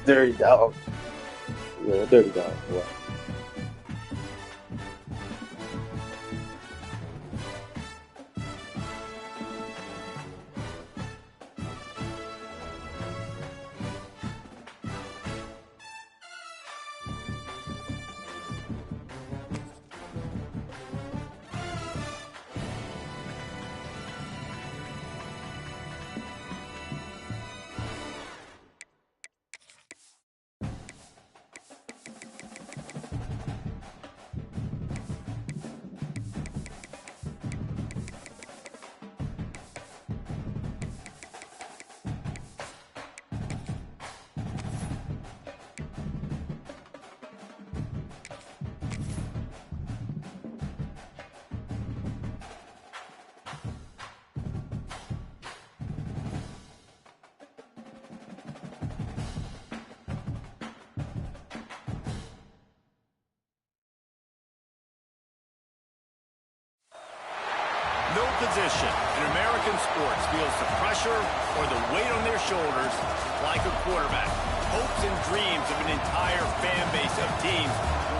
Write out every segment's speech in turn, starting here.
Dirty dog. Yeah, dirty dog. Wow. No position in American sports feels the pressure or the weight on their shoulders like a quarterback. Hopes and dreams of an entire fan base of teams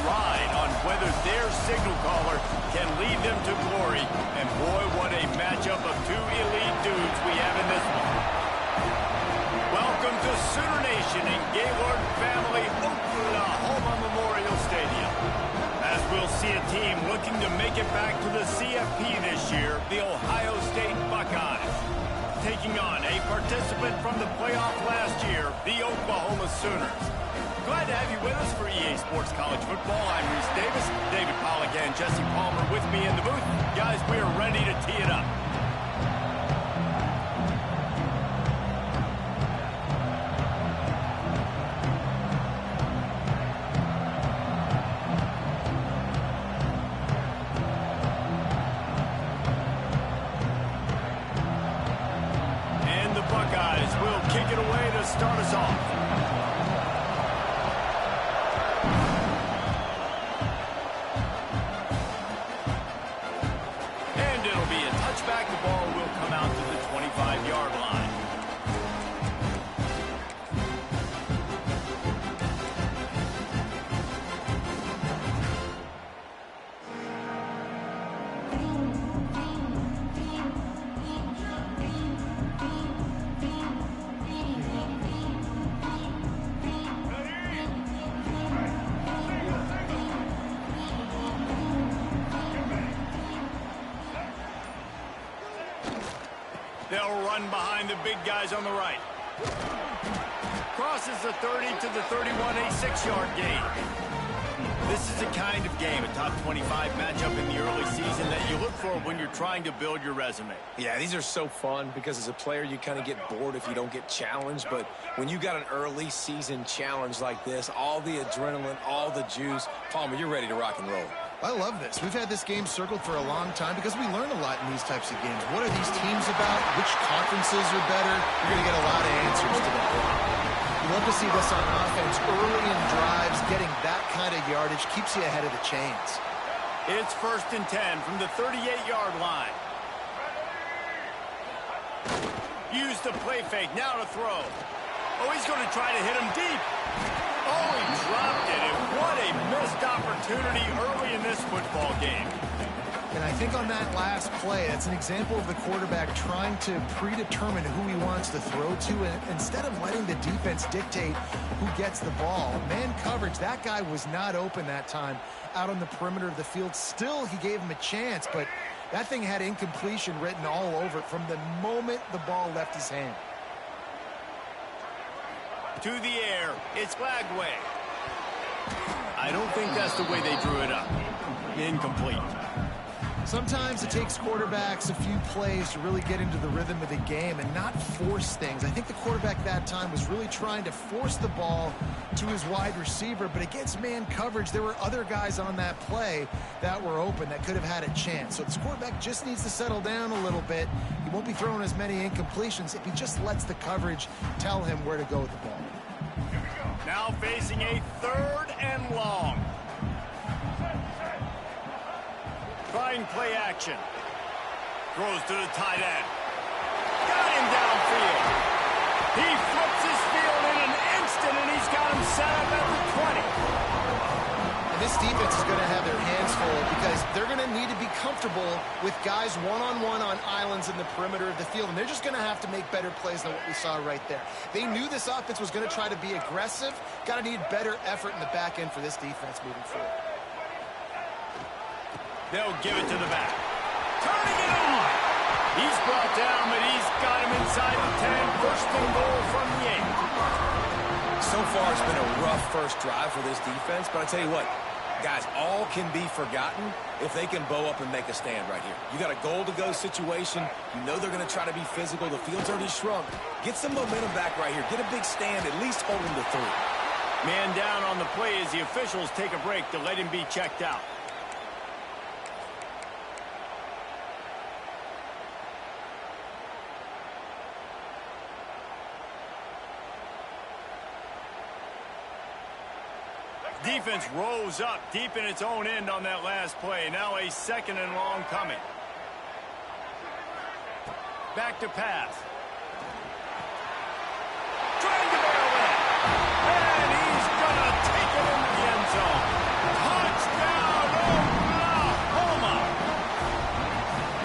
ride on whether their signal caller can lead them to glory. And boy, what a matchup of two elite dudes we have in this one. Welcome to Sooner Nation in Gaylord Family Oklahoma Memorial Stadium. As we'll see a team looking to make it back to the CFP this year, the Ohio State Buckeyes. Taking on a participant from the playoff last year, the Oklahoma Sooners. Glad to have you with us for EA Sports College Football. I'm Reese Davis, David Pollack and Jesse Palmer with me in the booth. Guys, we are ready to tee it up. Start us off. And it'll be a touchback. The ball will come out to the 25-yard line. They'll run behind the big guys on the right. Crosses the 30 to the 31, a 6-yard gain. This is the kind of game, a top 25 matchup in the early season that you look for when you're trying to build your resume. Yeah, these are so fun because as a player, you kind of get bored if you don't get challenged. But when you got an early season challenge like this, all the adrenaline, all the juice, Palmer, you're ready to rock and roll. I love this. We've had this game circled for a long time because we learn a lot in these types of games. What are these teams about? Which conferences are better? You're going to get a lot of answers to that. You love to see this on offense early in drives. Getting that kind of yardage keeps you ahead of the chains. It's 1st and 10 from the 38-yard line. Use the play fake. Now to throw. Oh, he's going to try to hit him deep. Oh, he dropped it, and what a missed opportunity early in this football game. And I think on that last play, that's an example of the quarterback trying to predetermine who he wants to throw to, and instead of letting the defense dictate who gets the ball. Man coverage, that guy was not open that time out on the perimeter of the field. Still, he gave him a chance, but that thing had incompletion written all over it from the moment the ball left his hand. To the air, it's Lagway. I don't think that's the way they drew it up. Incomplete. Sometimes it takes quarterbacks a few plays to really get into the rhythm of the game and not force things. I think the quarterback that time was really trying to force the ball to his wide receiver, but against man coverage, there were other guys on that play that were open that could have had a chance. So this quarterback just needs to settle down a little bit. He won't be throwing as many incompletions if he just lets the coverage tell him where to go with the ball. Now facing a 3rd and long. Trying play action. Throws to the tight end. Got him downfield. He flips his field in an instant, and he set up at the 20. And this defense is going to have their hands full because they're going to need to be comfortable with guys one-on-one on islands in the perimeter of the field, and they're just going to have to make better plays than what we saw right there. They knew this offense was going to try to be aggressive. Got to need better effort in the back end for this defense moving forward. They'll give it to the back. Turning it on. He's brought down, but he's got him inside the 10. First and goal from the 8. So far, it's been a rough first drive for this defense, but I tell you what, guys, all can be forgotten if they can bow up and make a stand right here. You got a goal-to-go situation. You know they're going to try to be physical. The field's already shrunk. Get some momentum back right here. Get a big stand. At least hold them to 3. Man down on the play as the officials take a break to let him be checked out. Defense rose up deep in its own end on that last play. Now a second and long coming. Back to pass. Trying to bail in. And he's going to take it into the end zone. Touchdown, Oklahoma.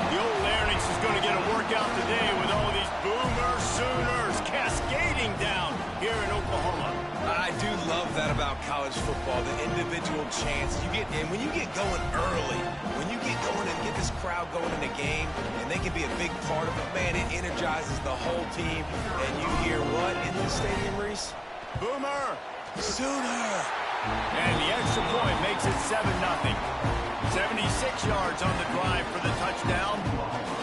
The old Larynx is going to get a workout today with all these Boomer Sooners cascading down here in Oklahoma. I do love that about college football, the individual chance you get. And when you get going early, when you get going and get this crowd going in the game, and they can be a big part of it, man, it energizes the whole team. And you hear what in the stadium, Reese? Boomer Sooner. And the extra point makes it 7-0. 76 yards on the drive for the touchdown.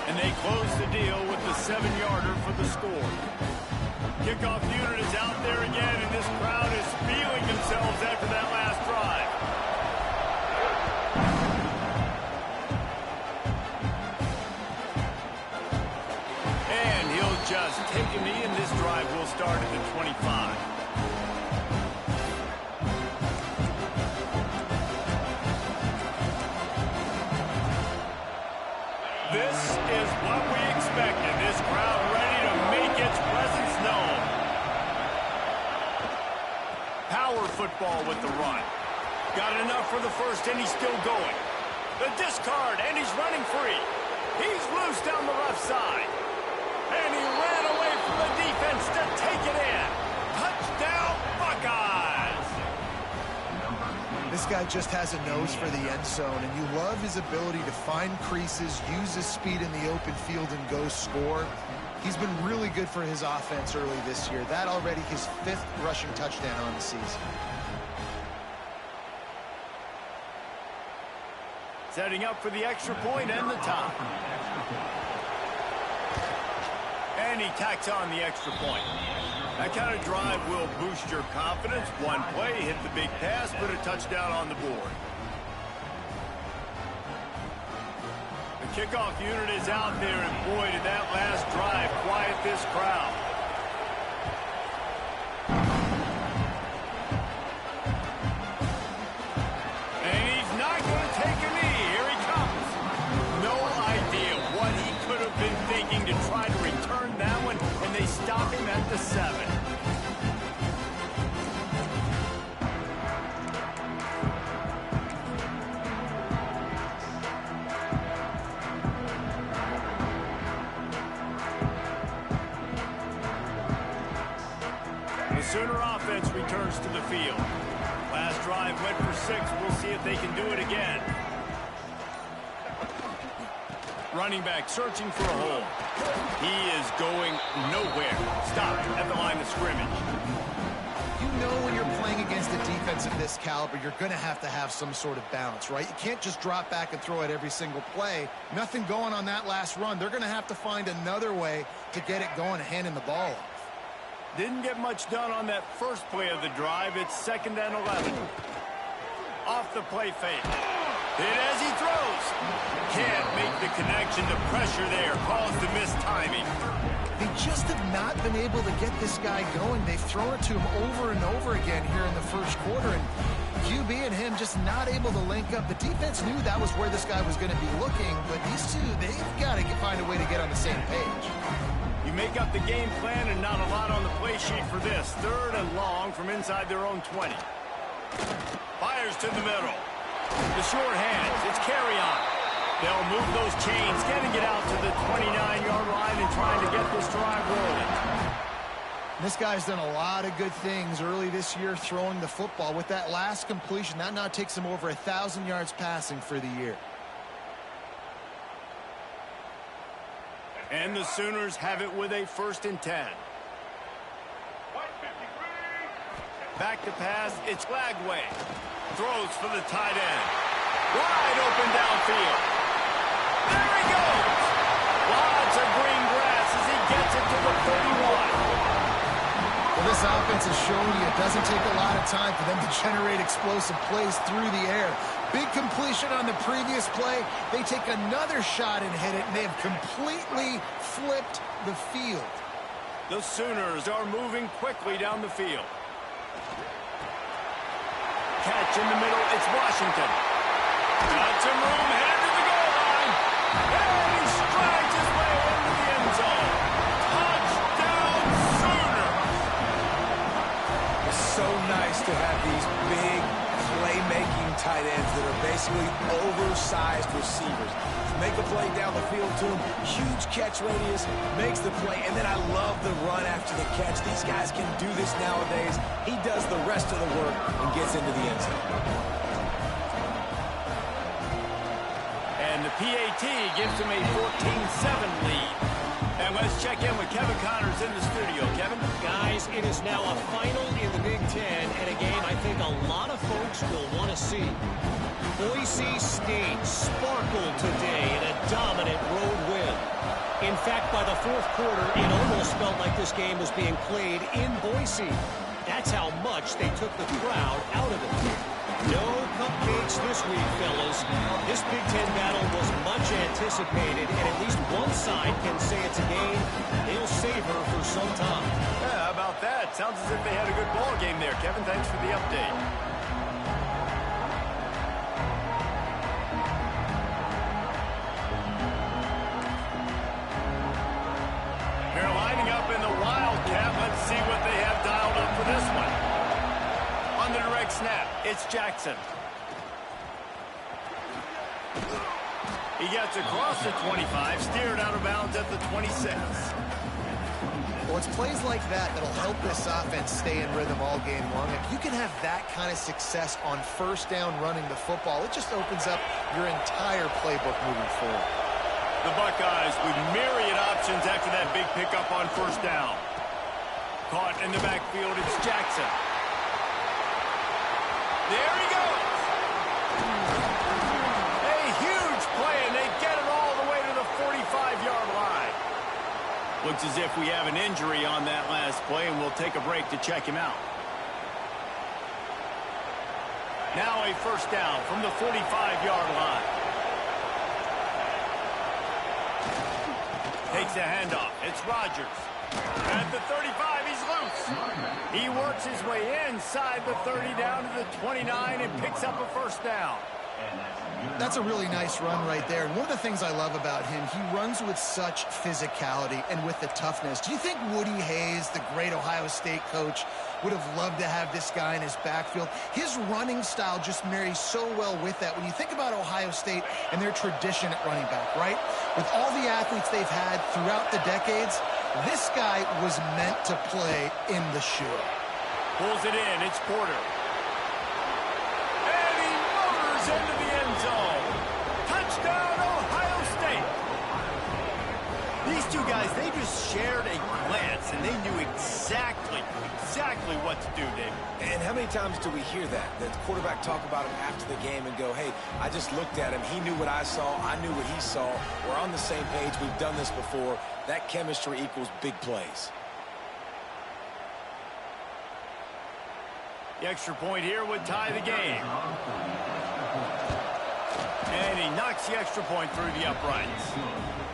And they close the deal with the 7-yarder for the score. Kickoff unit is out there again, and this crowd is feeling themselves after that last drive. And he'll just take a knee, and this drive will start at the 25. This is what we expected. This crowd ready to make its presence known. Power football with the run. Got enough for the first, and he's still going. The discard, and he's running free. He's loose down the left side. And he ran away from the defense to take it in. Touchdown, Buckeyes! This guy just has a nose for the end zone, and you love his ability to find creases, use his speed in the open field, and go score. He's been really good for his offense early this year. That already his 5th rushing touchdown on the season. Setting up for the extra point and the top. And he tacks on the extra point. That kind of drive will boost your confidence. One play, hit the big pass, put a touchdown on the board. The kickoff unit is out there, and boy, did that last drive quiet this crowd. And he's not going to take a knee. Here he comes. No idea what he could have been thinking to try to return that one, and they stop him at the 7. The Sooner offense returns to the field. Last drive went for 6. We'll see if they can do it again. Running back searching for a hole. He is going nowhere. Stopped at the line of scrimmage. You know when you're playing against a defense of this caliber, you're going to have some sort of balance, right? You can't just drop back and throw it every single play. Nothing going on that last run. They're going to have to find another way to get it going and handing the ball off. Didn't get much done on that first play of the drive. It's 2nd and 11. Off the play fake. Hit as he throws. Can't make the connection. The pressure there caused the missed timing. They just have not been able to get this guy going. They've thrown it to him over and over again here in the first quarter, and QB and him just not able to link up. The defense knew that was where this guy was going to be looking, but these two, they've got to find a way to get on the same page. You You make up the game plan and not a lot on the play sheet for this. 3rd and long from inside their own 20. Fires to the middle. The short hands. It's carry on. They'll move those chains, getting it out to the 29-yard line and trying to get this drive rolling. This guy's done a lot of good things early this year throwing the football. With that last completion, that now takes him over 1,000 yards passing for the year. And the Sooners have it with a 1st and 10. Back to pass, it's Lagway. Throws for the tight end. Wide open downfield. There he goes! Lots of green grass as he gets it to the 31. Well, this offense is showing you it doesn't take a lot of time for them to generate explosive plays through the air. Big completion on the previous play. They take another shot and hit it, and they have completely flipped the field. The Sooners are moving quickly down the field. Catch in the middle, it's Washington. Got some room, headed to the goal line. And he strides his way into the end zone. Touchdown, Sooners! It's so nice to have these big playmaking tight ends that are basically oversized receivers. Make a play down the field to him, huge catch radius, makes the play, and then I love the run after the catch. These guys can do this nowadays. He does the rest of the work and gets into the end zone. And the PAT gives him a 14-7 lead. And let's check in with Kevin Connors in the studio. Kevin? Guys, it is now a final in the Big Ten, and a game I think a lot of folks will want to see. Boise State sparkled today in a dominant road win. In fact, by the 4th quarter, it almost felt like this game was being played in Boise. That's how much they took the crowd out of it. No cupcakes this week, fellas. This Big Ten battle was much anticipated, and at least one side can say it's a game they'll savor for some time. Yeah, how about that? Sounds as if they had a good ball game there. Kevin, thanks for the update. They're lining up in the Wildcat. Let's see what they have dialed up for this one. On the direct snap, it's Jackson. He gets across the 25, steered out of bounds at the 26. Well, it's plays like that that'll help this offense stay in rhythm all game long. If you can have that kind of success on 1st down running the football, it just opens up your entire playbook moving forward. The Buckeyes with myriad options after that big pickup on 1st down. Caught in the backfield, it's Jackson. There he goes. A huge play, and they get it all the way to the 45-yard line. Looks as if we have an injury on that last play, and we'll take a break to check him out. Now a 1st down from the 45-yard line. Takes a handoff. It's Rodgers. At the 35, he's loose. He works his way inside the 30 down to the 29 and picks up a 1st down. That's a really nice run right there. And one of the things I love about him, he runs with such physicality and with the toughness. Do you think Woody Hayes, the great Ohio State coach, would have loved to have this guy in his backfield? His running style just marries so well with that. When you think about Ohio State and their tradition at running back, right? With all the athletes they've had throughout the decades, this guy was meant to play in the shoe. Pulls it in. It's Porter. And he motors into the end zone. Touchdown, Ohio State. These two guys, they just shared a glance, and they knew exactly what to do, David. And how many times do we hear that? The quarterback talk about him after the game and go, hey, I just looked at him. He knew what I saw. I knew what he saw. We're on the same page. We've done this before. That chemistry equals big plays. The extra point here would tie the game. And he knocks the extra point through the uprights.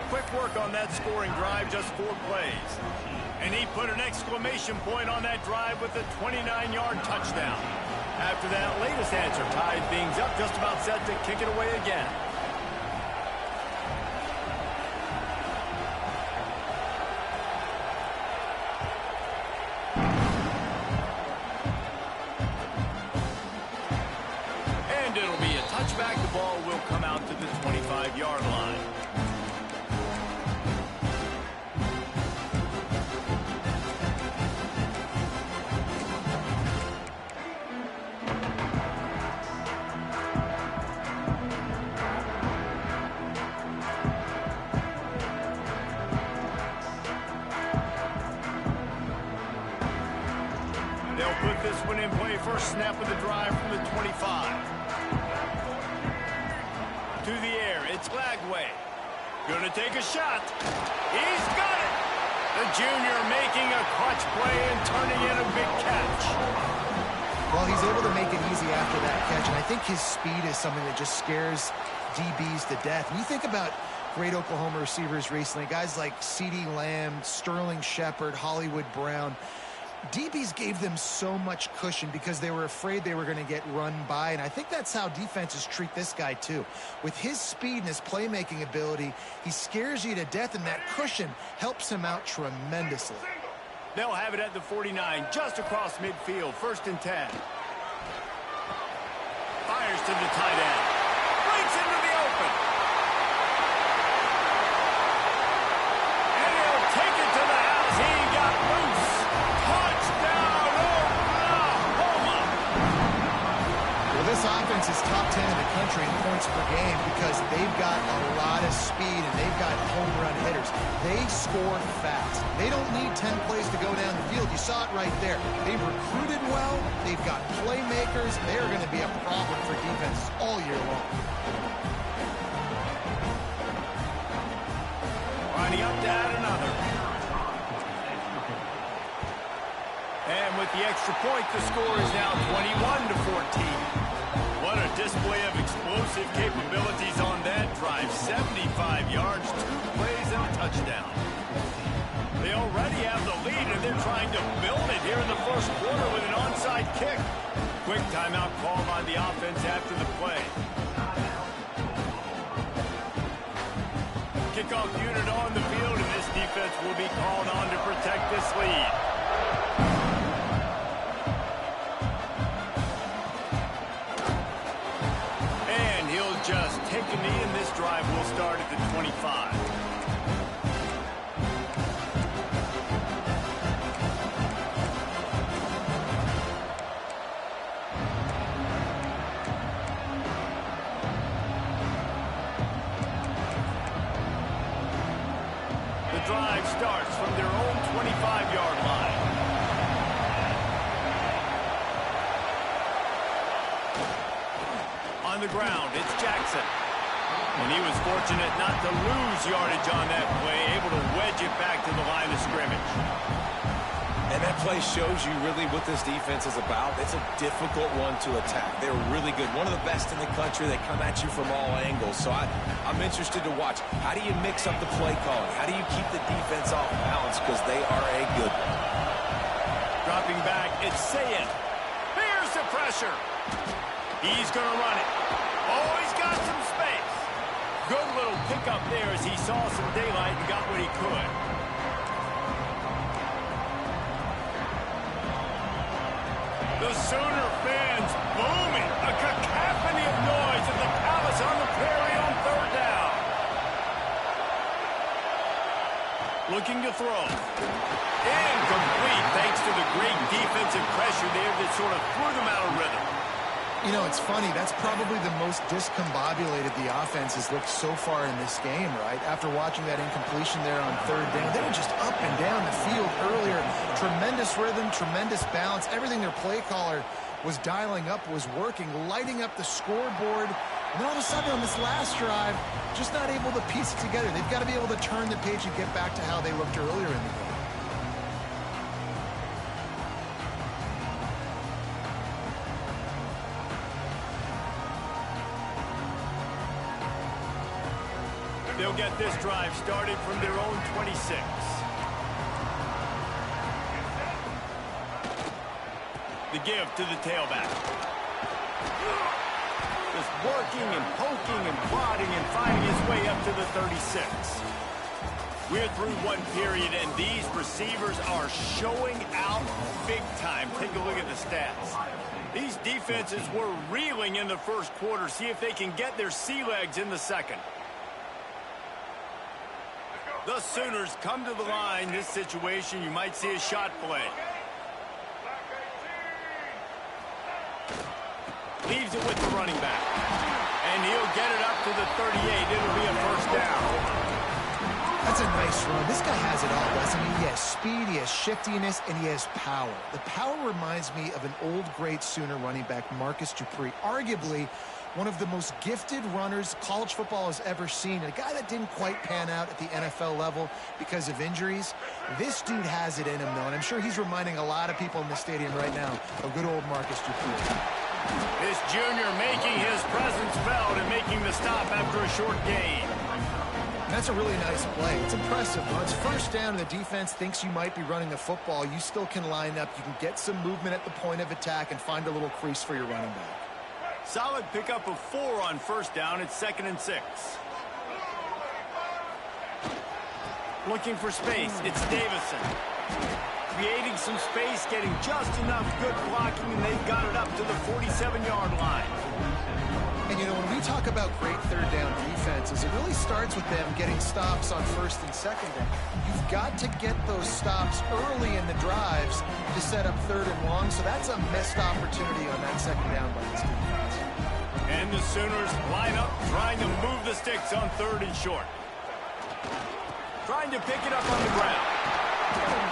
Quick work on that scoring drive, just 4 plays. And he put an exclamation point on that drive with a 29-yard touchdown. After that latest answer tied things up, just about set to kick it away again. back, the ball will come out to the 25-yard line. They'll put this one in play. First snap of the drive from the 25. To the air, it's Lagway. Gonna take a shot. He's got it! The junior making a clutch play and turning in a big catch. Well, he's able to make it easy after that catch, and I think his speed is something that just scares DBs to death. When you think about great Oklahoma receivers recently, guys like CeeDee Lamb, Sterling Shepard, Hollywood Brown, DBs gave them so much cushion because they were afraid they were going to get run by, and I think that's how defenses treat this guy too. With his speed and his playmaking ability, he scares you to death, and that cushion helps him out tremendously. They'll have it at the 49, just across midfield, 1st and 10. Fires to the tight end. Breaks into the open. And he'll take it to the house. He got loose. Touchdown, Oklahoma! Well, this offense is top 10 in the country in points per game because they've got a lot of speed and they've got home run hitters. They score fast. They don't need 10 plays to go down the field. You saw it right there. They've recruited well. They've got playmakers. They're going to be a problem for defenses all year long. Lining up to add another. And with the extra point, the score is now 21-14. What a display of explosive capabilities on that drive. 75 yards, 2 plays, and a touchdown. They already have the lead, and they're trying to build it here in the first quarter with an onside kick. Quick timeout called on the offense after the play. Kickoff unit on the field, and this defense will be called on to protect this lead. And he'll just take a knee, and this drive will start at the 25. Drive starts from their own 25-yard line. On the ground, it's Jackson. And he was fortunate not to lose yardage on that play, able to wedge it back to the line of scrimmage. And that play shows you really what this defense is about. It's a difficult one to attack. They're really good. One of the best in the country. They come at you from all angles. So I'm interested to watch. How do you mix up the play calling? How do you keep the defense off balance? Because they are a good one. Dropping back, it's Sayin. Here's the pressure. He's going to run it. Oh, he's got some space. Good little pickup there as he saw some daylight and got what he could. The Sooner fans booming. A cacophony of noise at the Palace on the Prairie on 3rd down. Looking to throw. Incomplete thanks to the great defensive pressure there that sort of threw them out of rhythm. You know, it's funny. That's probably the most discombobulated the offense has looked so far in this game, right? After watching that incompletion there on 3rd down, they were just up and down the field earlier. Tremendous rhythm, tremendous balance. Everything their play caller was dialing up was working, lighting up the scoreboard. And then all of a sudden on this last drive, just not able to piece it together. They've got to be able to turn the page and get back to how they looked earlier in the game. They'll get this drive started from their own 26. The give to the tailback. Just working and poking and prodding and finding his way up to the 36. We're through one period, and these receivers are showing out big time. Take a look at the stats. These defenses were reeling in the first quarter. See if they can get their sea legs in the second. The Sooners come to the line. This situation, you might see a shot play. Leaves it with the running back. And he'll get it up to the 38. It'll be a first down. That's a nice run. This guy has it all, doesn't he? He has speed, he has shiftiness, and he has power. The power reminds me of an old great Sooner running back, Marcus Dupree. Arguably one of the most gifted runners college football has ever seen. A guy that didn't quite pan out at the NFL level because of injuries. This dude has it in him, though, and I'm sure he's reminding a lot of people in the stadium right now of good old Marcus Dupree. This junior making his presence felt and making the stop after a short gain. That's a really nice play. It's impressive. When it's first down and the defense thinks you might be running the football, you still can line up. You can get some movement at the point of attack and find a little crease for your running back. Solid pickup of 4 on first down. It's 2nd and 6. Looking for space. It's Davison. Creating some space, getting just enough good blocking, and they've got it up to the 47-yard line. And, you know, when we talk about great third down defenses, it really starts with them getting stops on first and second down. You've got to get those stops early in the drives to set up third and long, so that's a missed opportunity on that second down by this defense. And the Sooners line up, trying to move the sticks on 3rd and short. Trying to pick it up on the ground.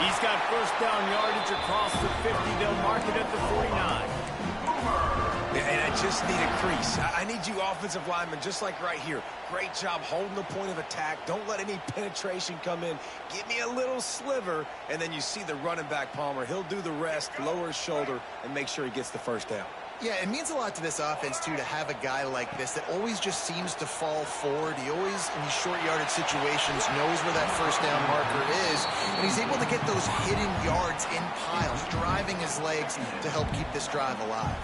He's got first down yardage across the 50. They'll mark it at the 49. And I just need a crease. I need you offensive linemen just like right here. Great job holding the point of attack. Don't let any penetration come in. Give me a little sliver, and then you see the running back, Palmer. He'll do the rest, lower his shoulder, and make sure he gets the first down. Yeah, it means a lot to this offense, too, to have a guy like this that always just seems to fall forward. He always, in these short yardage situations, knows where that first down marker is, and he's able to get those hidden yards in piles, driving his legs to help keep this drive alive.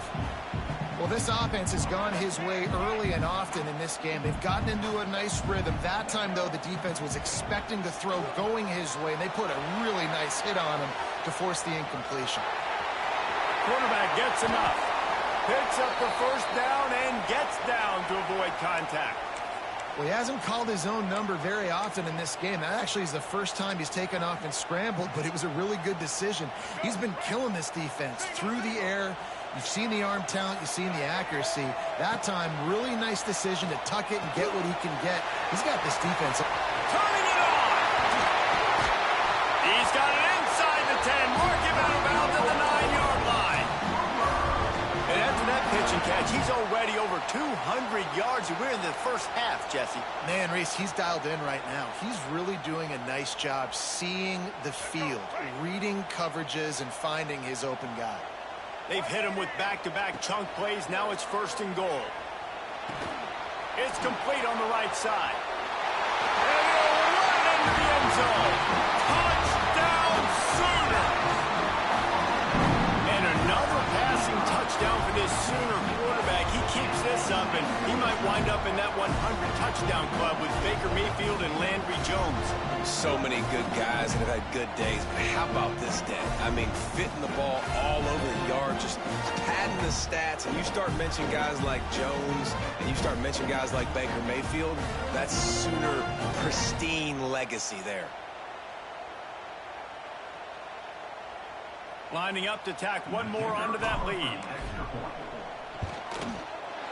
Well, this offense has gone his way early and often in this game. They've gotten into a nice rhythm. That time, though, the defense was expecting the throw going his way, and they put a really nice hit on him to force the incompletion. Quarterback gets enough. Picks up the first down and gets down to avoid contact. Well, he hasn't called his own number very often in this game. That actually is the first time he's taken off and scrambled, but it was a really good decision. He's been killing this defense through the air. You've seen the arm talent, you've seen the accuracy. That time, really nice decision to tuck it and get what he can get. He's got this defense. Turning it on! He's got it inside the 10. Mark him out of bounds at the 9-yard line. And after that pitch and catch, he's already over 200 yards. We're in the first half, Jesse. Man, Reese, he's dialed in right now. He's really doing a nice job seeing the field, reading coverages, and finding his open guy. They've hit him with back-to-back chunk plays. Now it's 1st and goal. It's complete on the right side. And he'll run into the end zone. Touchdown, Sooners! And another passing touchdown for this Sooner quarterback. He keeps this up, and he might wind up in that 100-touchdown club with Baker Mayfield and Landry Jones. So many good guys that have had good days, but how about this day? I mean, fitting the ball all over the yard, just padding the stats, and you start mentioning guys like Jones, and you start mentioning guys like Baker Mayfield, that's Sooner pristine legacy there. Lining up to tack one more onto that lead.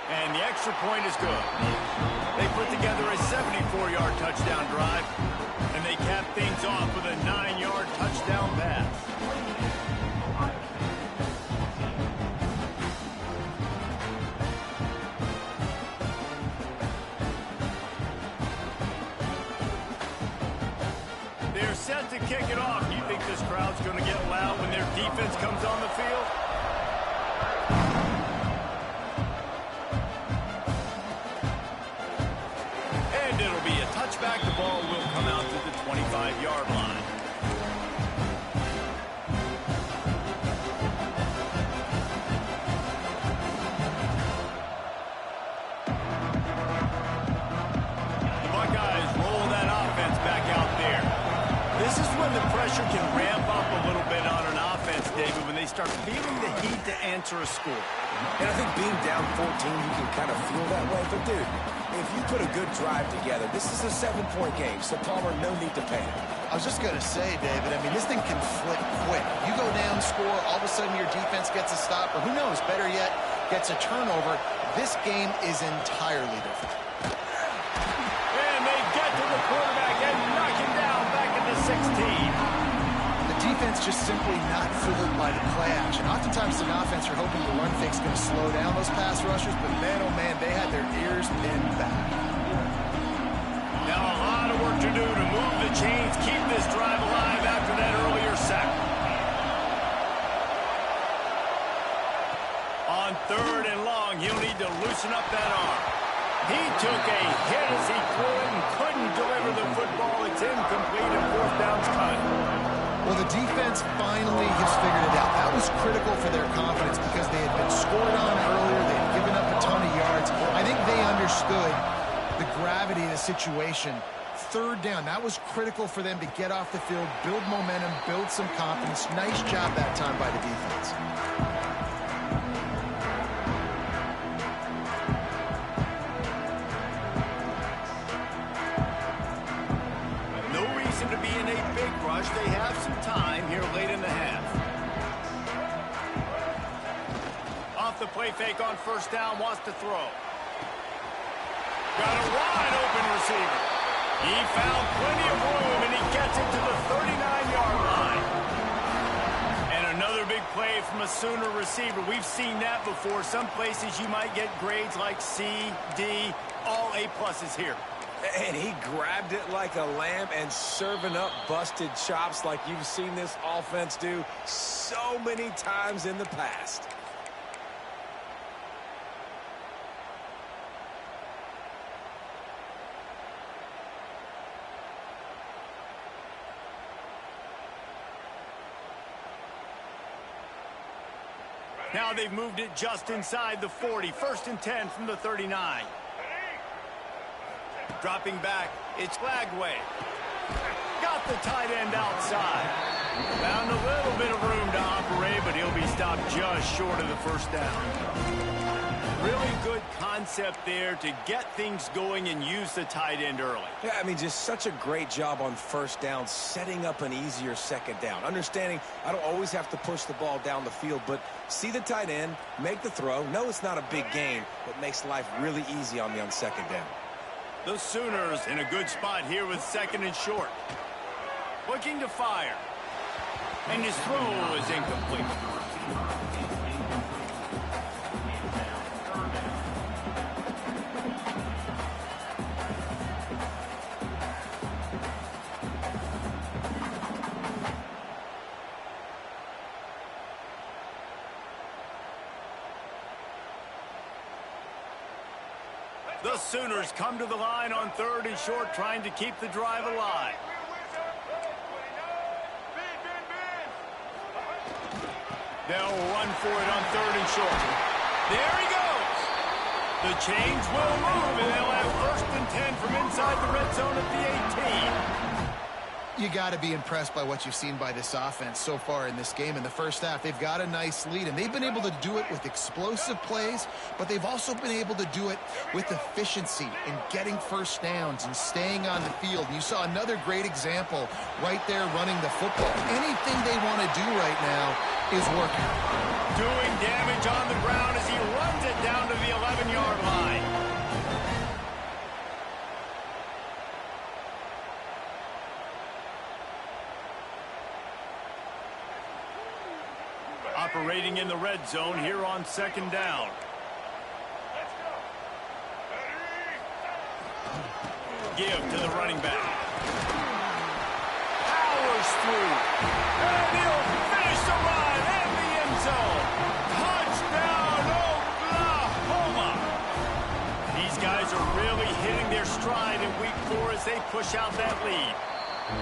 And the extra point is good. They put together a 74-yard touchdown drive, and they cap things off with a 9-yard touchdown pass. They're set to kick it off. Do you think this crowd's going to get loud when their defense comes on the field? And it'll be a touchback. The ball will come out to the 25-yard line. The Buckeyes roll that offense back out there. This is when the pressure can ramp up a little bit on an offense defense, David, when they start feeling the heat to answer a score. And I think being down 14, you can kind of feel that way. But, dude, if you put a good drive together, this is a 7-point game, so Palmer, no need to panic. I was just going to say, David, I mean, this thing can flip quick. You go down, score, all of a sudden your defense gets a stop, or who knows, better yet, gets a turnover. This game is entirely different. And they get to the quarterback and knock him down back at the 16. The defense just simply not fooled by the play action. Oftentimes, an offense, you're hoping the run fake's going to slow down those pass rushers, but man, oh man, they had their ears pinned back. Now a lot of work to do to move the chains, keep this drive alive after that earlier sack. On 3rd and long, he'll need to loosen up that arm. He took a hit as he threw it and couldn't deliver the football. It's incomplete and 4th down's cut. Well, the defense finally has figured it out. That was critical for their confidence because they had been scored on earlier. They had given up a ton of yards. I think they understood the gravity of the situation. 3rd down, that was critical for them to get off the field, build momentum, build some confidence. Nice job that time by the defense. No reason to be in a big rush. They have some time here late in the half. Off the play fake on 1st down, wants to throw. Got a wide open receiver. He found plenty of room, and he gets it to the 39-yard line. And another big play from a Sooner receiver. We've seen that before. Some places you might get grades like C, D, all A-pluses here. And he grabbed it like a lamb and serving up busted chops like you've seen this offense do so many times in the past. Now they've moved it just inside the 40. 1st and 10 from the 39. Dropping back, it's Lagway. Got the tight end outside. Found a little bit of room to operate, but he'll be stopped just short of the 1st down. Really good concept there to get things going and use the tight end early. Yeah, I mean, just such a great job on 1st down, setting up an easier 2nd down. Understanding I don't always have to push the ball down the field, but see the tight end, make the throw. No, it's not a big gain, but makes life really easy on me on 2nd down. The Sooners in a good spot here with 2nd and short. Looking to fire. And his throw is incomplete. The Sooners come to the line on 3rd and short, trying to keep the drive alive. They'll run for it on 3rd and short. There he goes. The chains will move, and they'll have 1st and 10 from inside the red zone at the 18. You got to be impressed by what you've seen by this offense so far in this game. In the 1st half, they've got a nice lead, and they've been able to do it with explosive plays, but they've also been able to do it with efficiency in getting 1st downs and staying on the field. You saw another great example right there running the football. Anything they want to do right now is working. Doing damage on the ground as he runs it down to the 11-yard line. Operating in the red zone here on 2nd down. Give to the running back. Powers through. And he'll finish the run in the end zone. Touchdown, Oklahoma. These guys are really hitting their stride in week 4 as they push out that lead.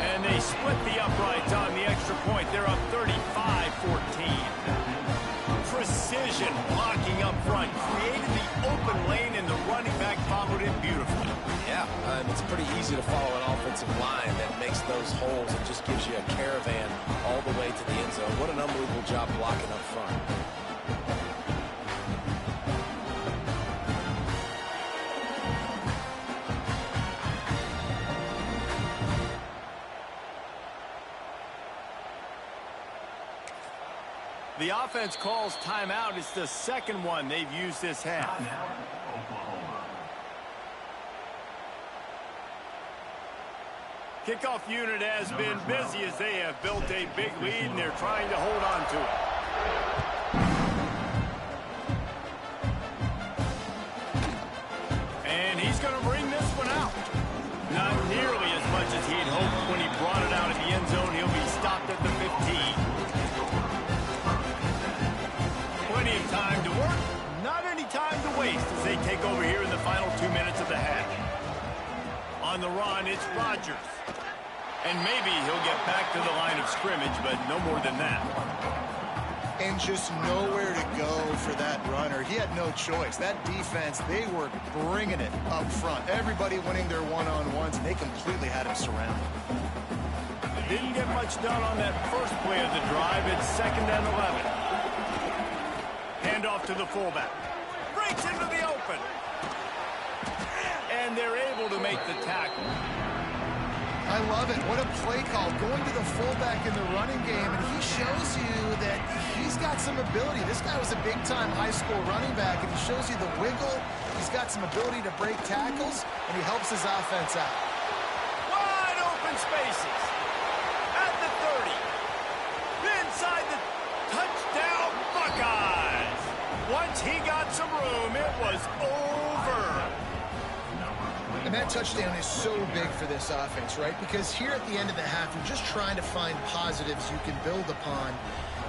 And they split the uprights on the extra point. They're up 35-14. Precision blocking up front. Created the open lane, and the running back followed it beautifully. Yeah, it's pretty easy to follow an offensive line that makes those holes and just gives you a caravan all the way to the end zone. What an unbelievable job blocking up front. The offense calls timeout. It's the second one they've used this half. Kickoff unit has been busy as they have built a big lead, and they're trying to hold on to it. And he's going to bring this one out. Not nearly as much as he'd hoped when he brought it out in the end zone. He'll be stopped at the 15. Plenty of time to work, not any time to waste as they take over here in the final 2 minutes of the half. On the run, it's Rodgers. And maybe he'll get back to the line of scrimmage, but no more than that. And just nowhere to go for that runner. He had no choice. That defense, they were bringing it up front. Everybody winning their one-on-ones, and they completely had him surrounded. Didn't get much done on that first play of the drive. It's 2nd and 11. Handoff to the fullback. Breaks into the open. And they're able to make the tackle. I love it. What a play call. Going to the fullback in the running game, and he shows you that he's got some ability. This guy was a big-time high school running back, and he shows you the wiggle. He's got some ability to break tackles, and he helps his offense out. Wide open spaces. At the 30. Inside the touchdown Buckeyes. Once he got some room, it was over. And that touchdown is so big for this offense, right? Because here at the end of the half, you're just trying to find positives you can build upon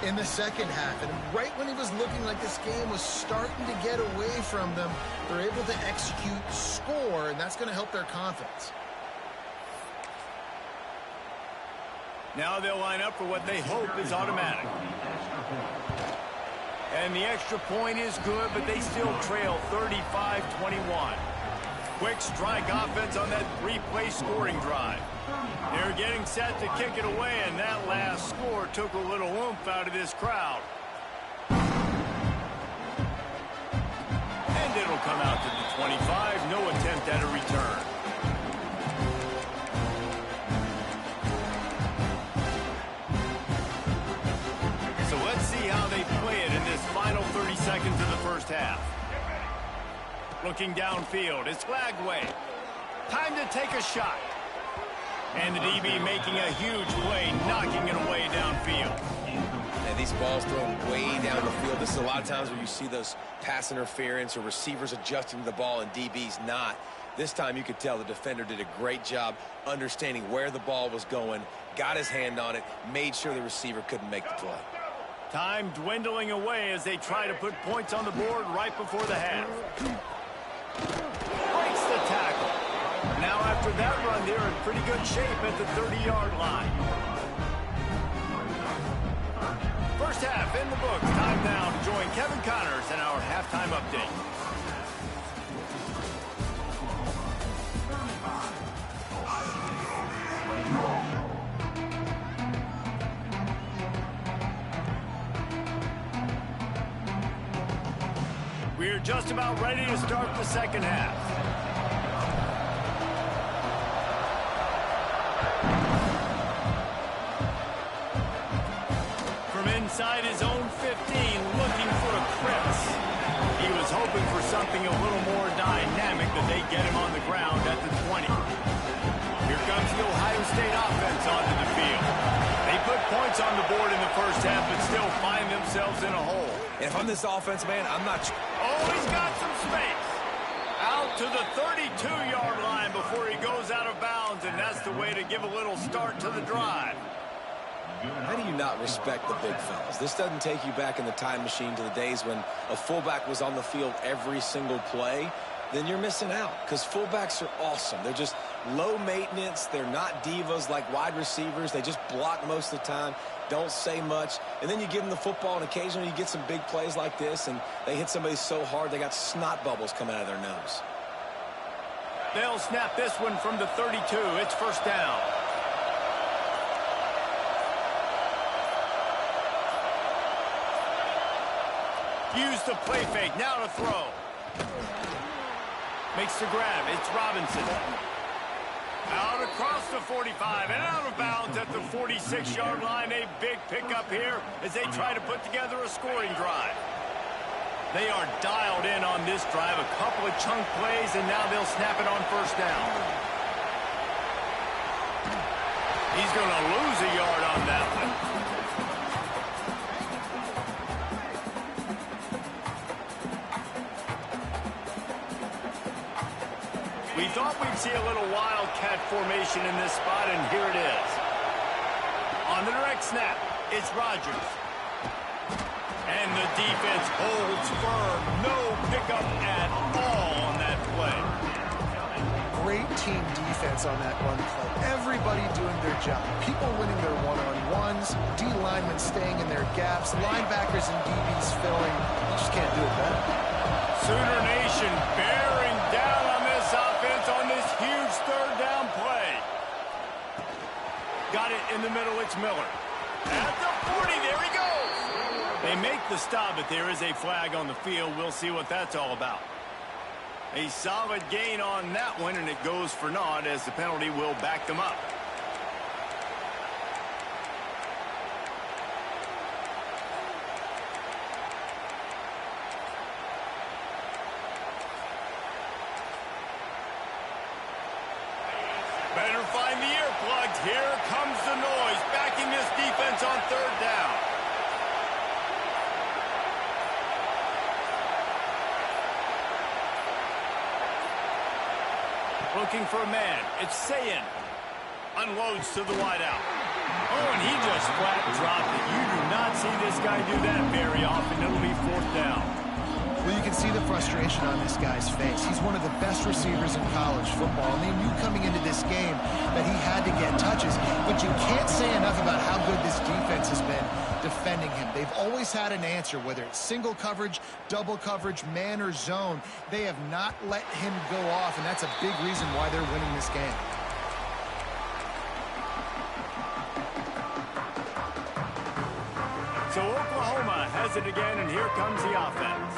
in the second half. And right when it was looking like this game was starting to get away from them, they're able to execute, score, and that's going to help their confidence. Now they'll line up for what they hope is automatic. And the extra point is good, but they still trail 35-21. Quick strike offense on that 3-play scoring drive. They're getting set to kick it away, and that last score took a little oomph out of this crowd. And it'll come out to the 25. No attempt at a return. So let's see how they play it in this final 30 seconds of the first half. Looking downfield, it's Lagway. Time to take a shot. And the DB making a huge play, knocking it away downfield. And these balls thrown way down the field. This is a lot of times where you see those pass interference or receivers adjusting to the ball and DBs not. This time you could tell the defender did a great job understanding where the ball was going, got his hand on it, made sure the receiver couldn't make the play. Time dwindling away as they try to put points on the board right before the half. Breaks the tackle. Now after that run, they're in pretty good shape at the 30-yard line. First half in the books. Time now to join Kevin Connors in our halftime update. We're just about ready to start the second half. From inside his own 15, looking for a crevice. He was hoping for something a little more dynamic, but they get him on the ground at the 20. Here comes the Ohio State offense onto the field. They put points on the board in the first half, but still find themselves in a hole. If I'm this offense, man, I'm not... Oh, he's got some space. Out to the 32-yard line before he goes out of bounds, and that's the way to give a little start to the drive. How do you not respect the big fellas? This doesn't take you back in the time machine to the days when a fullback was on the field every single play. Then you're missing out, because fullbacks are awesome. They're just low maintenance. They're not divas like wide receivers. They just block most of the time, don't say much. And then you give them the football, and occasionally you get some big plays like this, and they hit somebody so hard they got snot bubbles coming out of their nose. They'll snap this one from the 32. It's first down. Use the play fake. Now to throw. Makes the grab. It's Robinson. Out across the 45 and out of bounds at the 46-yard line. A big pickup here as they try to put together a scoring drive. They are dialed in on this drive. A couple of chunk plays, and now they'll snap it on first down. He's going to lose a yard on that one. We thought we'd see a little wildcat formation in this spot, and here it is. On the direct snap, it's Rodgers. And the defense holds firm. No pickup at all on that play. Great team defense on that run play. Everybody doing their job. People winning their one-on-ones, D linemen staying in their gaps, linebackers and DBs filling. You just can't do it better. Sooner Nation bearing down on this offense on this huge third down play. Got it in the middle. It's Miller. At the 40, there he goes. They make the stop, but there is a flag on the field. We'll see what that's all about. A solid gain on that one, and it goes for naught as the penalty will back them up. Better find the earplugs. Here comes the noise, backing this defense on third down. Looking for a man. It's Sayin. Unloads to the wideout. Oh, and he just flat dropped it. You do not see this guy do that very often. It'll be fourth down. Well, you can see the frustration on this guy's face. He's one of the best receivers in college football, and they knew coming into this game that he had to get touches. But you can't say enough about how good this defense has been defending him. They've always had an answer, whether it's single coverage, double coverage, man or zone. They have not let him go off, and that's a big reason why they're winning this game. So Oklahoma has it again, and here comes the offense.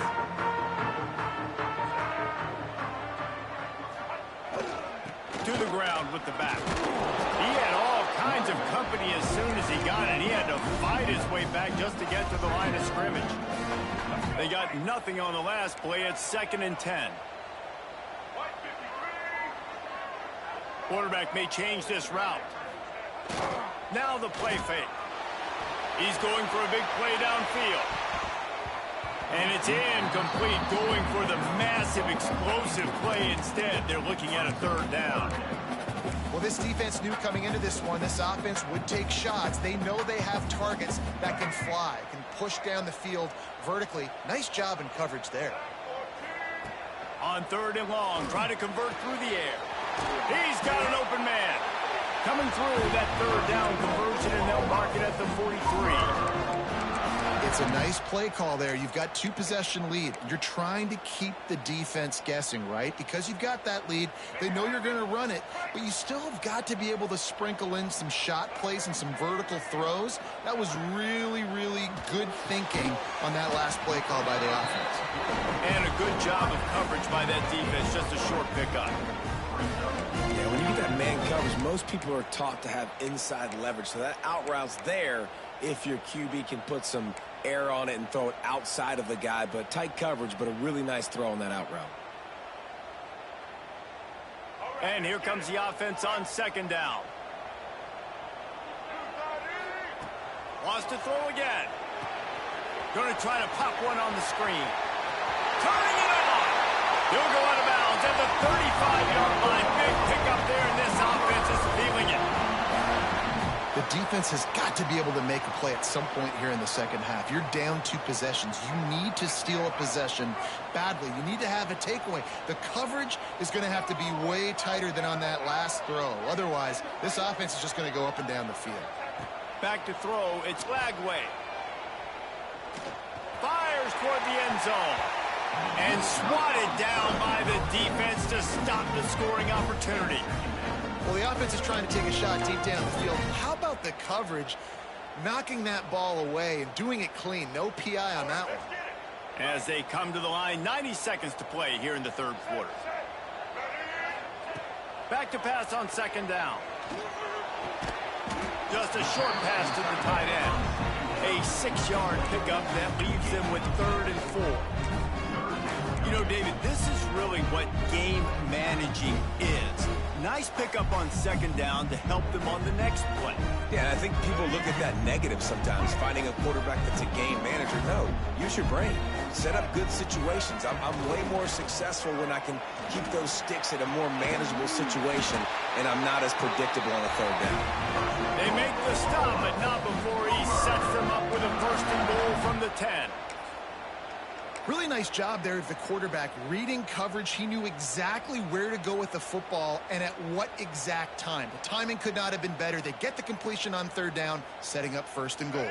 To the ground with the back. He had all kinds of company as soon as he got it. He had to fight his way back just to get to the line of scrimmage. They got nothing on the last play. It's 2nd and 10. Quarterback may change this route. Now the play fake. He's going for a big play downfield. And it's incomplete, going for the massive explosive play instead. They're looking at a third down. Well, this defense knew coming into this one, this offense would take shots. They know they have targets that can fly, can push down the field vertically. Nice job in coverage there. On 3rd and long, try to convert through the air. He's got an open man. Coming through that 3rd down conversion, and they'll mark it at the 43. It's a nice play call there. You've got 2-possession lead. You're trying to keep the defense guessing, right? Because you've got that lead. They know you're going to run it, but you still have got to be able to sprinkle in some shot plays and some vertical throws. That was really, really good thinking on that last play call by the offense. And a good job of coverage by that defense. Just a short pickup. Yeah, when you get that man coverage, most people are taught to have inside leverage. So that out route's there if your QB can put some air on it and throw it outside of the guy. But tight coverage, but a really nice throw on that out route. And here comes the offense on 2nd down. Wants to throw again. Going to try to pop one on the screen. Turning it on. He'll go out of bounds at the 35-yard line. Big pickup there, and this offense is feeling it. The defense has got to be able to make a play at some point here in the second half. You're down 2 possessions. You need to steal a possession badly. You need to have a takeaway. The coverage is going to have to be way tighter than on that last throw. Otherwise, this offense is just going to go up and down the field. Back to throw. It's Lagway. Fires toward the end zone. And swatted down by the defense to stop the scoring opportunity. Well, the offense is trying to take a shot deep down the field. How about the coverage, knocking that ball away and doing it clean? No PI on that one. As they come to the line, 90 seconds to play here in the third quarter. Back to pass on second down. Just a short pass to the tight end. A 6-yard pickup that leaves them with 3rd and 4. You know, David, this is really what game managing is. Nice pickup on second down to help them on the next play. Yeah, I think people look at that negative sometimes, finding a quarterback that's a game manager. No, use your brain. Set up good situations. I'm way more successful when I can keep those sticks at a more manageable situation, and I'm not as predictable on a third down. They make the stop, but not before he sets them up with a 1st and goal from the 10. Really nice job there of the quarterback reading coverage. He knew exactly where to go with the football and at what exact time. The timing could not have been better. They get the completion on 3rd down, setting up 1st and goal.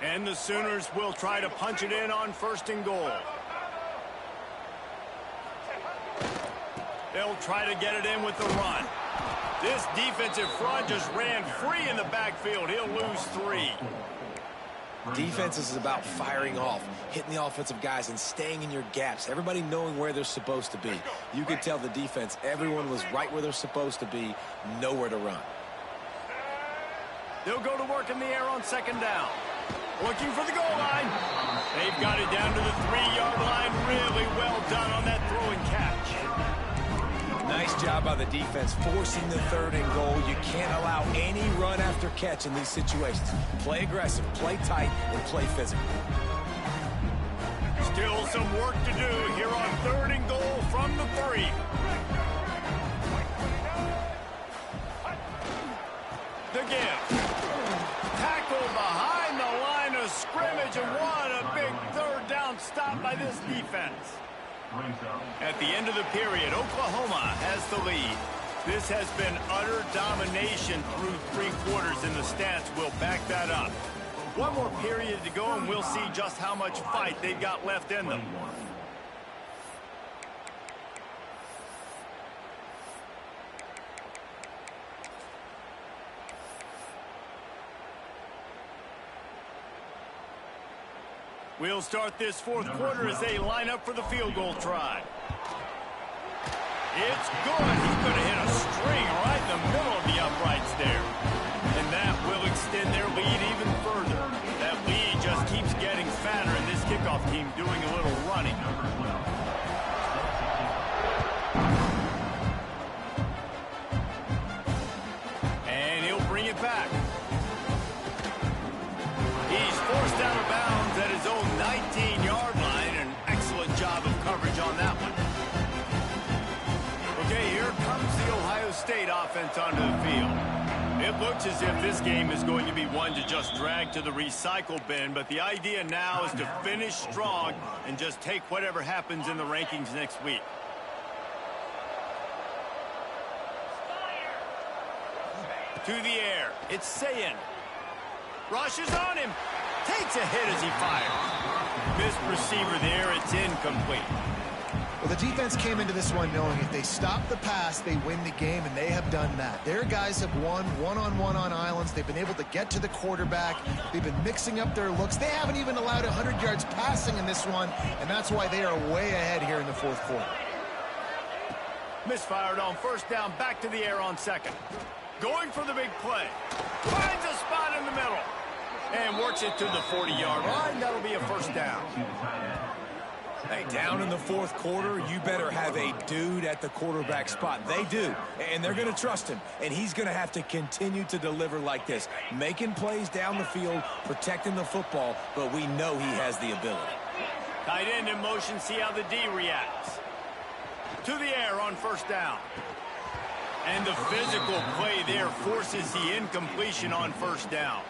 And the Sooners will try to punch it in on 1st and goal. They'll try to get it in with the run. This defensive front just ran free in the backfield. He'll lose 3. Defense is about firing off, hitting the offensive guys, and staying in your gaps. Everybody knowing where they're supposed to be. You could tell the defense, everyone was right where they're supposed to be, nowhere to run. They'll go to work in the air on second down. Looking for the goal line. They've got it down to the 3-yard line. Really well done on that throw and catch. Nice job by the defense forcing the 3rd and goal. You can't allow any run after catch in these situations. Play aggressive, play tight, and play physical. Still some work to do here on 3rd and goal from the 3. The give. Tackle behind the line of scrimmage, and what a big 3rd down stop by this defense. At the end of the period, Oklahoma has the lead. This has been utter domination through 3 quarters, and the stats will back that up. One more period to go, and we'll see just how much fight they've got left in them. We'll start this 4th quarter as they line up for the field goal try. It's good. He's going to hit a string right in the middle of the uprights there. And that will extend their lead even further. That lead just keeps getting fatter, and this kickoff team doing a little running. And he'll bring it back. He's forced out of bounds at his own 19-yard line. An excellent job of coverage on that one. Okay, here comes the Ohio State offense onto the field. It looks as if this game is going to be one to just drag to the recycle bin, but the idea now is to finish strong and just take whatever happens in the rankings next week. To the air, it's Sayin. Rushes on him. Takes a hit as he fires. Missed receiver there. It's incomplete. Well, the defense came into this one knowing if they stop the pass, they win the game, and they have done that. Their guys have won one-on-one on islands. They've been able to get to the quarterback. They've been mixing up their looks. They haven't even allowed 100 yards passing in this one, and that's why they are way ahead here in the 4th quarter. Misfired on 1st down. Back to the air on 2nd. Going for the big play. Finds a spot in the middle. And works it to the 40-yard line. That'll be a 1st down. Hey, down in the 4th quarter, you better have a dude at the quarterback spot. They do, and they're going to trust him. And he's going to have to continue to deliver like this. Making plays down the field, protecting the football, but we know he has the ability. Tight end in motion, see how the D reacts. To the air on 1st down. And the physical play there forces the incompletion on 1st down.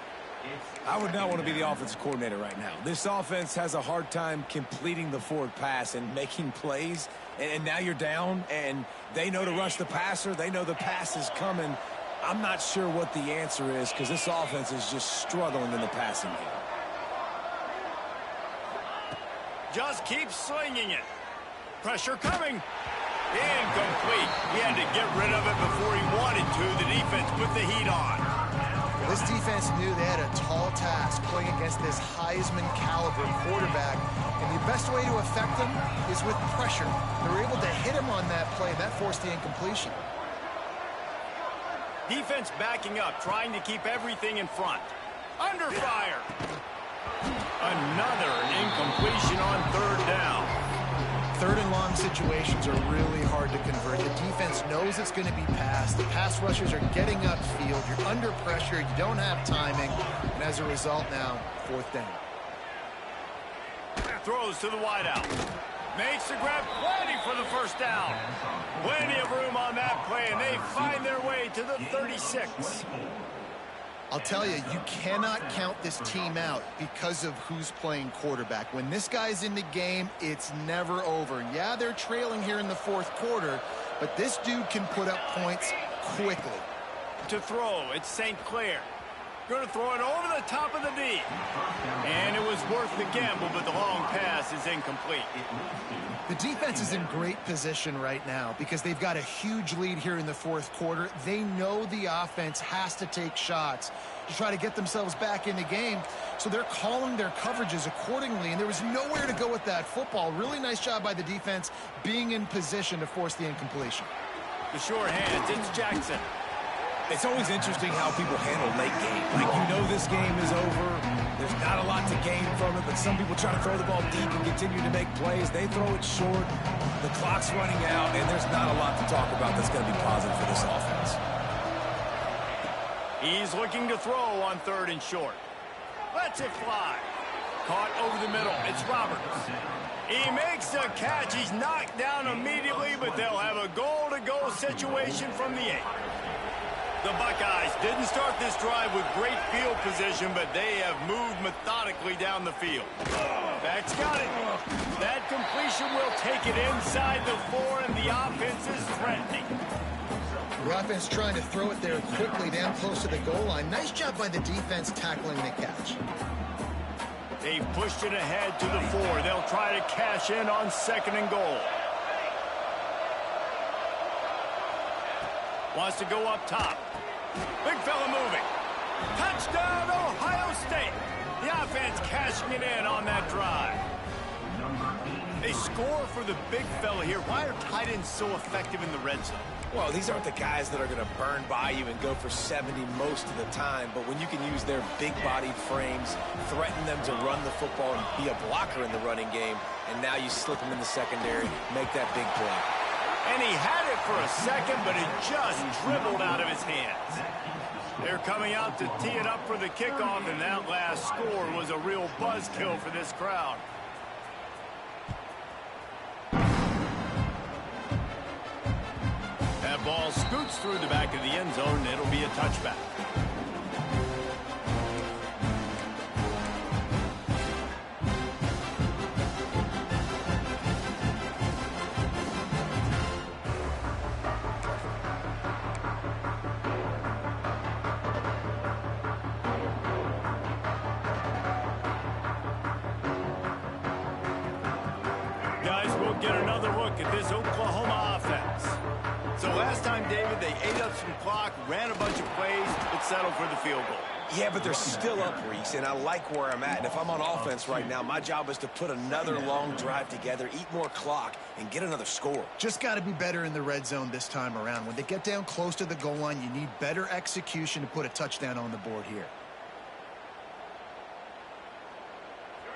I would not want to be the offensive coordinator right now. This offense has a hard time completing the forward pass and making plays. And now you're down, and they know to rush the passer. They know the pass is coming. I'm not sure what the answer is because this offense is just struggling in the passing game. Just keep slinging it. Pressure coming. Incomplete. He had to get rid of it before he wanted to. The defense put the heat on. This defense knew they had a tall task playing against this Heisman caliber quarterback, and the best way to affect them is with pressure. They were able to hit him on that play. That forced the incompletion. Defense backing up, trying to keep everything in front. Under fire. Another incompletion on third down. Third and long situations are really hard to convert. The defense knows it's going to be passed. The pass rushers are getting upfield. You're under pressure. You don't have timing. And as a result now, fourth down. Throws to the wideout. Makes the grab, plenty for the first down. Plenty of room on that play, and they find their way to the 36. I'll tell you, you cannot count this team out because of who's playing quarterback. When this guy's in the game, it's never over. Yeah, they're trailing here in the fourth quarter, but this dude can put up points quickly. To throw, it's St. Clair. Going to throw it over the top of the D. And it was worth the gamble, but the long pass is incomplete. The defense is in great position right now because they've got a huge lead here in the fourth quarter. They know the offense has to take shots to try to get themselves back in the game, so they're calling their coverages accordingly, and there was nowhere to go with that football. Really nice job by the defense being in position to force the incompletion. The short hands, it's Jackson. It's always interesting how people handle late game. Like, you know this game is over. There's not a lot to gain from it, but some people try to throw the ball deep and continue to make plays. They throw it short. The clock's running out, and there's not a lot to talk about that's going to be positive for this offense. He's looking to throw on third and short. Lets it fly. Caught over the middle. It's Roberts. He makes the catch. He's knocked down immediately, but they'll have a goal-to-go situation from the 8. The Buckeyes didn't start this drive with great field position, but they have moved methodically down the field. Beck's got it. That completion will take it inside the 4, and the offense is threatening. The offense trying to throw it there quickly down close to the goal line. Nice job by the defense tackling the catch. They've pushed it ahead to the 4. They'll try to cash in on second and goal. Wants to go up top. Big fella moving. Touchdown, Ohio State. The offense cashing it in on that drive. They score for the big fella here. Why are tight ends so effective in the red zone? Well, these aren't the guys that are going to burn by you and go for 70 most of the time, but when you can use their big-bodied frames, threaten them to run the football and be a blocker in the running game, and now you slip them in the secondary, make that big play. And he had it for a second, but it just dribbled out of his hands. They're coming out to tee it up for the kickoff, and that last score was a real buzzkill for this crowd. That ball scoots through the back of the end zone, and it'll be a touchback. Get another look at this Oklahoma offense. So last time, David, they ate up some clock, ran a bunch of plays, but settled for the field goal. Yeah, but they're still up, Reese, and I like where I'm at. And if I'm on offense right now, my job is to put another long drive together, eat more clock, and get another score. Just got to be better in the red zone this time around. When they get down close to the goal line, you need better execution to put a touchdown on the board here.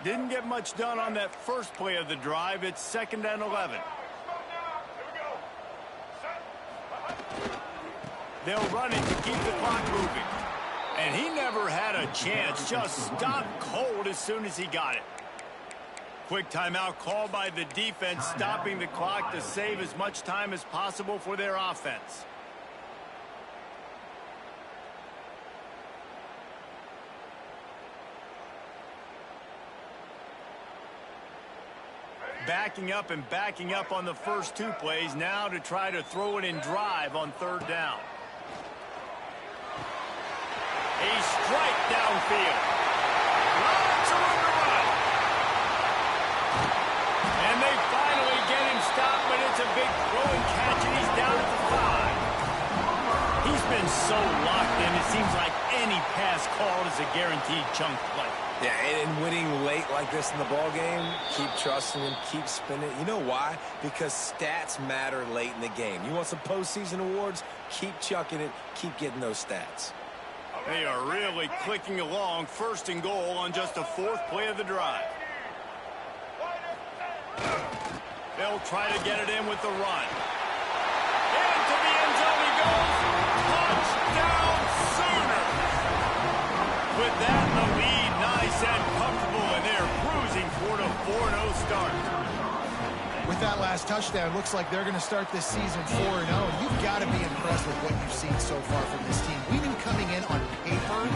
Didn't get much done on that first play of the drive. It's 2nd and 11. They'll run it to keep the clock moving. And he never had a chance. Just stopped cold as soon as he got it. Quick timeout called by the defense, stopping the clock to save as much time as possible for their offense. Backing up and backing up on the first 2 plays now to try to throw it in drive on 3rd down. A strike downfield. Lots of room to run. And they finally get him stopped, but it's a big throwing catch, and he's down at the 5. He's been so locked in, it seems like any pass called is a guaranteed chunk play. Yeah, and winning late like this in the ball game, keep trusting him, keep spinning. You know why? Because stats matter late in the game. You want some postseason awards? Keep chucking it, keep getting those stats. They are really clicking along. First and goal on just the 4th play of the drive. They'll try to get it in with the run. Into the end zone he goes. Touchdown Sooners! With that in the lead, nice and comfortable, and they're cruising toward a 4-0 start. With that last touchdown, looks like they're going to start this season 4-0. You've got to be impressed with what you've seen so far from this team. We knew coming in on paper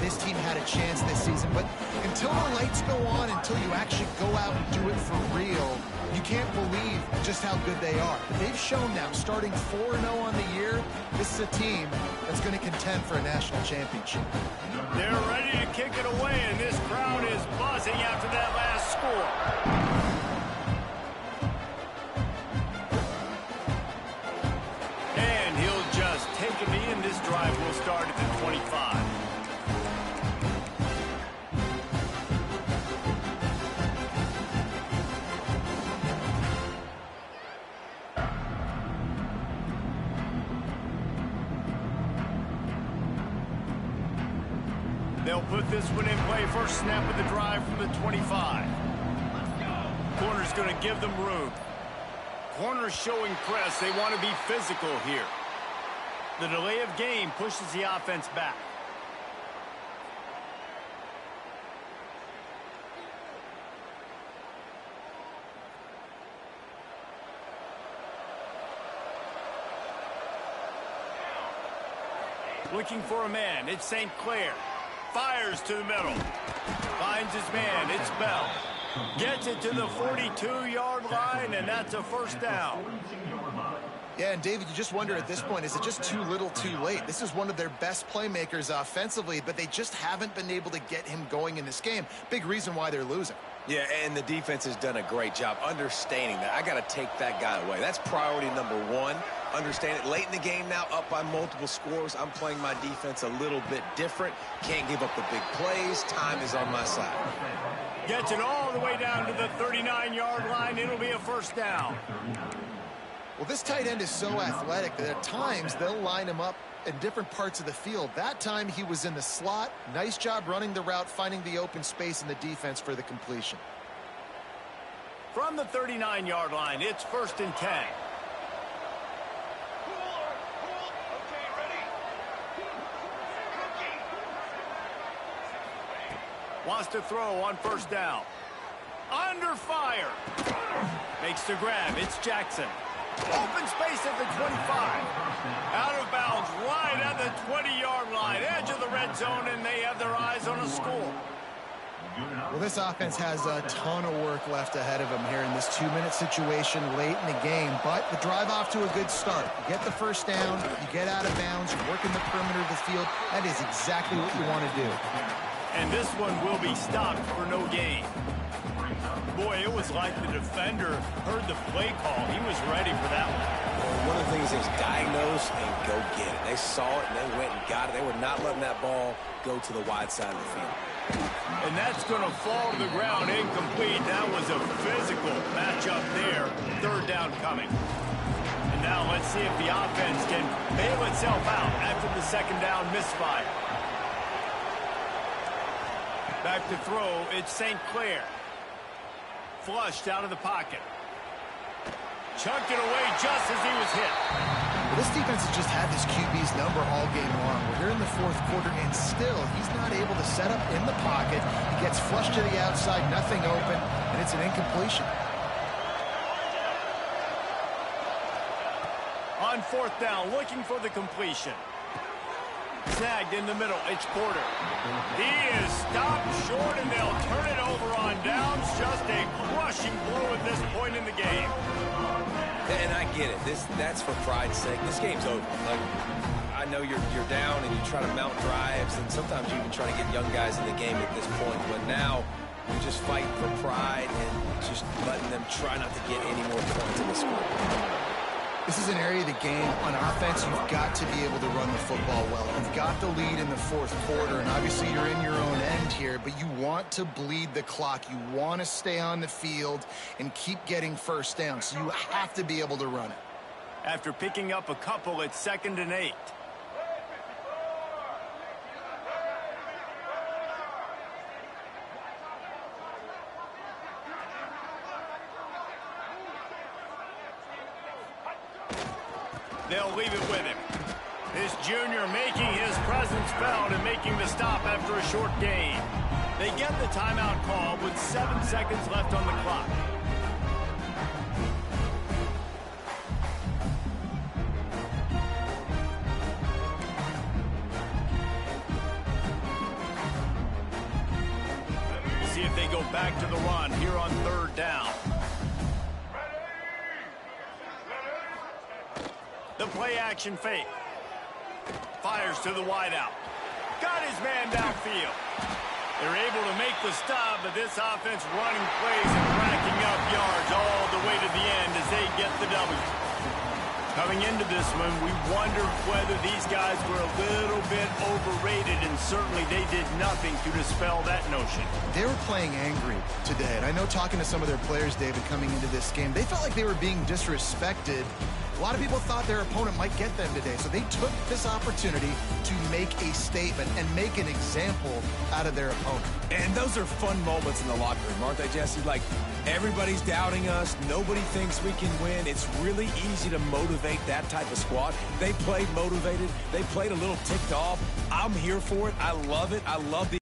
this team had a chance this season, but until the lights go on, until you actually go out and do it for real, you can't believe just how good they are. But they've shown now, starting 4-0 on the year, this is a team that's going to contend for a national championship. They're ready to kick it away, and this crowd is buzzing after that last score. Take a knee, and this drive will start at the 25. They'll put this one in play. First snap of the drive from the 25. Corner's going to give them room. Corner's showing press. They want to be physical here. The delay of game pushes the offense back. Looking for a man. It's St. Clair. Fires to the middle. Finds his man. It's Bell. Gets it to the 42-yard line, and that's a first down. Yeah, and David, you just wonder at this point, is it just too little too late? This is one of their best playmakers offensively, but they just haven't been able to get him going in this game. Big reason why they're losing. Yeah, and the defense has done a great job understanding that. I got to take that guy away. That's priority number 1. Understand it. Late in the game now, up by multiple scores. I'm playing my defense a little bit different. Can't give up the big plays. Time is on my side. Gets it all the way down to the 39-yard line. It'll be a first down. Well, this tight end is so athletic that at times they'll line him up in different parts of the field. That time he was in the slot. Nice job running the route, finding the open space in the defense for the completion. From the 39-yard line, it's first and 10. Wants to throw on first down. Under fire. Makes the grab. It's Jackson. Open space at the 25. Out of bounds right at the 20-yard line. Edge of the red zone, and they have their eyes on a score. Well, this offense has a ton of work left ahead of them here in this 2-minute situation late in the game. But the drive off to a good start. You get the first down, you get out of bounds, you work in the perimeter of the field. That is exactly what you want to do. And this one will be stopped for no gain. Boy, it was like the defender heard the play call. He was ready for that one. Well, one of the things is diagnose and go get it. They saw it and they went and got it. They were not letting that ball go to the wide side of the field. And that's going to fall to the ground incomplete. That was a physical matchup there. Third down coming. And now let's see if the offense can bail itself out after the second down misfire. Back to throw, it's St. Clair. Flushed out of the pocket. Chucked it away just as he was hit. Well, this defense has just had this QB's number all game long. We're here in the fourth quarter, and still he's not able to set up in the pocket. He gets flushed to the outside, nothing open, and it's an incompletion. On fourth down, looking for the completion. Snagged in the middle, it's Porter. He is stopped short, and they'll turn it over on downs. Just a crushing blow at this point in the game. And I get it. That's for pride's sake. This game's over. Like, I know you're down and you try to mount drives, and sometimes you even try to get young guys in the game at this point. But now you're just fighting for pride and just letting them try not to get any more points in the score. This is an area of the game. On offense, you've got to be able to run the football well. You've got the lead in the fourth quarter, and obviously you're in your own end here, but you want to bleed the clock. You want to stay on the field and keep getting first down, so you have to be able to run it. After picking up a couple, it's 2nd and 8. They'll leave it with him. This junior making his presence felt and making the stop after a short gain. They get the timeout call with 7 seconds left on the clock. See if they go back to the run here on 3rd down. The play-action fake. Fires to the wideout. Got his man downfield. They're able to make the stop, but this offense running plays and racking up yards all the way to the end as they get the W. Coming into this one, we wondered whether these guys were a little bit overrated, and certainly they did nothing to dispel that notion. They were playing angry today, and I know talking to some of their players, David, coming into this game, they felt like they were being disrespected. A lot of people thought their opponent might get them today, so they took this opportunity to make a statement and make an example out of their opponent. And those are fun moments in the locker room, aren't they, Jesse? Like, everybody's doubting us. Nobody thinks we can win. It's really easy to motivate that type of squad. They played motivated. They played a little ticked off. I'm here for it. I love it. I love the